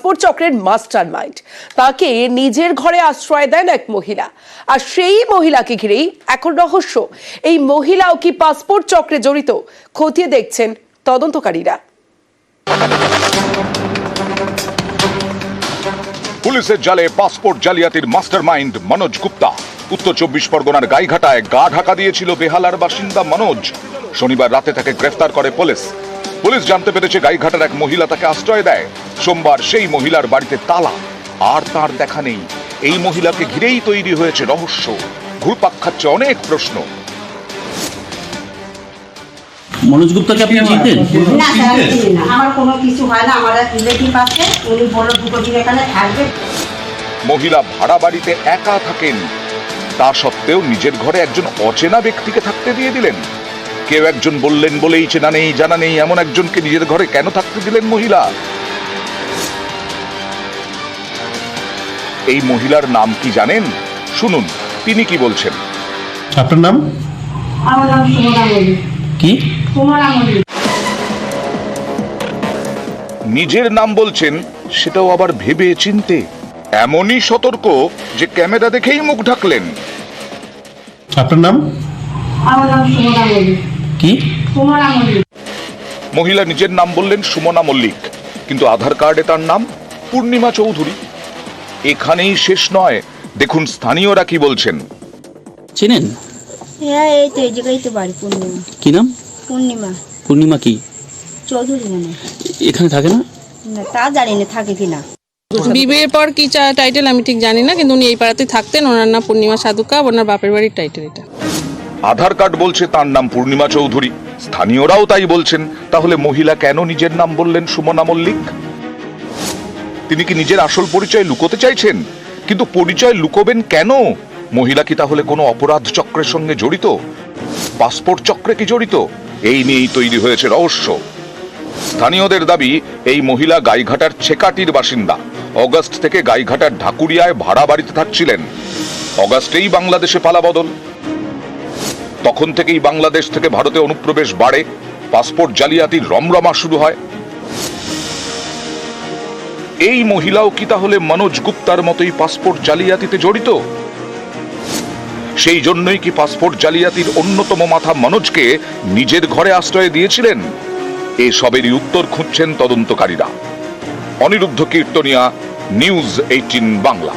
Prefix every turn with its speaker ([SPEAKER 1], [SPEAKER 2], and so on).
[SPEAKER 1] Passport চক্রের master mind. তাকে নিজের ঘরে আশ্রয় দেন এক মহিলা, আর সেই মহিলাকে ঘিরেই এখন রহস্য। এই মহিলাও কি পাসপোর্ট চক্রে জড়িত? খতিয়ে দেখছেন তদন্তকারীরা।
[SPEAKER 2] পুলিশের জালে পাসপোর্ট জালিয়াতির মাস্টারমাইন্ড মনোজ গুপ্তা। উত্তর 24 পরগনার গাইঘাটায় গা ঢাকা দিয়েছিল বেহালার বাসিন্দা মনোজ। শনিবার রাতে তাকে গ্রেফতার করে পুলিশ জানতে পেরেছে গাইঘাটার এক মহিলা তাকে আশ্রয় দেয়। সোমবার সেই মহিলার বাড়িতে তালা, আর তার দেখা নেই। এই মহিলাকে ঘিরেই তৈরি হয়েছে রহস্য। ঘুরপাক খাচ্ছে অনেক প্রশ্ন।
[SPEAKER 3] মনোজ গুপ্তাকে আপনি চিনতেন?
[SPEAKER 4] না স্যার, চিনি না। আমার কোনো কিছু হয় না। আমার রিলেটিভ আছে, উনি বলল দুটো দিন এখানে থাকবে।
[SPEAKER 2] মহিলা ভাড়া বাড়িতে একা থাকেন, তা সত্ত্বেও নিজের ঘরে একজন অচেনা ব্যক্তিকে থাকতে দিয়ে দিলেন। কেউ একজন বললেন বলেই চেনা নেই জানা নেই এমন একজনকে নিজের ঘরে কেন থাকতে দিলেন মহিলা? এই মহিলার নাম কি জানেন? শুনুন তিনি কি বলছেন।
[SPEAKER 3] আপনার নাম?
[SPEAKER 4] আমার নাম সুমনা মল্লিক।
[SPEAKER 3] কি?
[SPEAKER 4] সুমনা মল্লিক।
[SPEAKER 2] নিজের নাম বলছেন, সেটাও আবার ভেবে চিনতে। এমনই সতর্ক যে ক্যামেরা দেখেই মুখ ঢাকলেন।
[SPEAKER 3] আপনার নাম?
[SPEAKER 4] আমার নাম সুমনা মল্লিক।
[SPEAKER 3] কি?
[SPEAKER 4] সুমনা মল্লিক।
[SPEAKER 2] মহিলা নিজের নাম বললেন সুমনা মল্লিক, কিন্তু আধার কার্ডে তার নাম পূর্ণিমা চৌধুরী। এখানেই শেষ নয়, দেখুন স্থানীয়রা কি বলছেন।
[SPEAKER 3] চেনেন?
[SPEAKER 5] হ্যাঁ, এই তো এই জায়গায় তো বাড়ি। পূর্ণিমা।
[SPEAKER 3] কি নাম?
[SPEAKER 5] পূর্ণিমা
[SPEAKER 3] পূর্ণিমা কি
[SPEAKER 5] চৌধুরী মনে হয়।
[SPEAKER 3] এখানে থাকে না?
[SPEAKER 5] না, তা জানি না থাকে কিনা।
[SPEAKER 6] বিয়ের পর কি টাইটেল আমি ঠিক জানি না, কিন্তু উনি এই পাড়াতেই থাকতেন। ওনার নাম পূর্ণিমা সাধুকা, ওনার বাপের বাড়ির টাইটেল এটা।
[SPEAKER 2] আধার কার্ড বলছে তার নাম পূর্ণিমা চৌধুরী, স্থানীয়রাও তাই বলছেন। তাহলে মহিলা কেন নিজের নাম বললেন সুমনা মল্লিক? তিনি কি নিজের আসল পরিচয় লুকোতে চাইছেন? কিন্তু পরিচয় লুকোবেন কেন? মহিলা কি তাহলে কোনো অপরাধ চক্রের সঙ্গে জড়িত? পাসপোর্ট চক্রে কি জড়িত? এই নিয়েই তৈরি হয়েছে রহস্য। স্থানীয়দের দাবি, এই মহিলা গাইঘাটার ছেকাটির বাসিন্দা। অগস্ট থেকে গাইঘাটার ঢাকুরিয়ায় ভাড়া বাড়িতে থাকছিলেন। অগস্টেই বাংলাদেশে পালাবদল। তখন থেকেই বাংলাদেশ থেকে ভারতে অনুপ্রবেশ বাড়ে, পাসপোর্ট জালিয়াতির রমরমা শুরু হয়। এই মহিলাও কি তাহলে মনোজ গুপ্তার মতোই পাসপোর্ট জালিয়াতিতে জড়িত? সেই জন্যই কি পাসপোর্ট জালিয়াতির অন্যতম মাথা মনোজকে নিজের ঘরে আশ্রয় দিয়েছিলেন? এসবেরই উত্তর খুঁজছেন তদন্তকারীরা। অনিরুদ্ধ কীর্তনিয়া, নিউজ 18 বাংলা।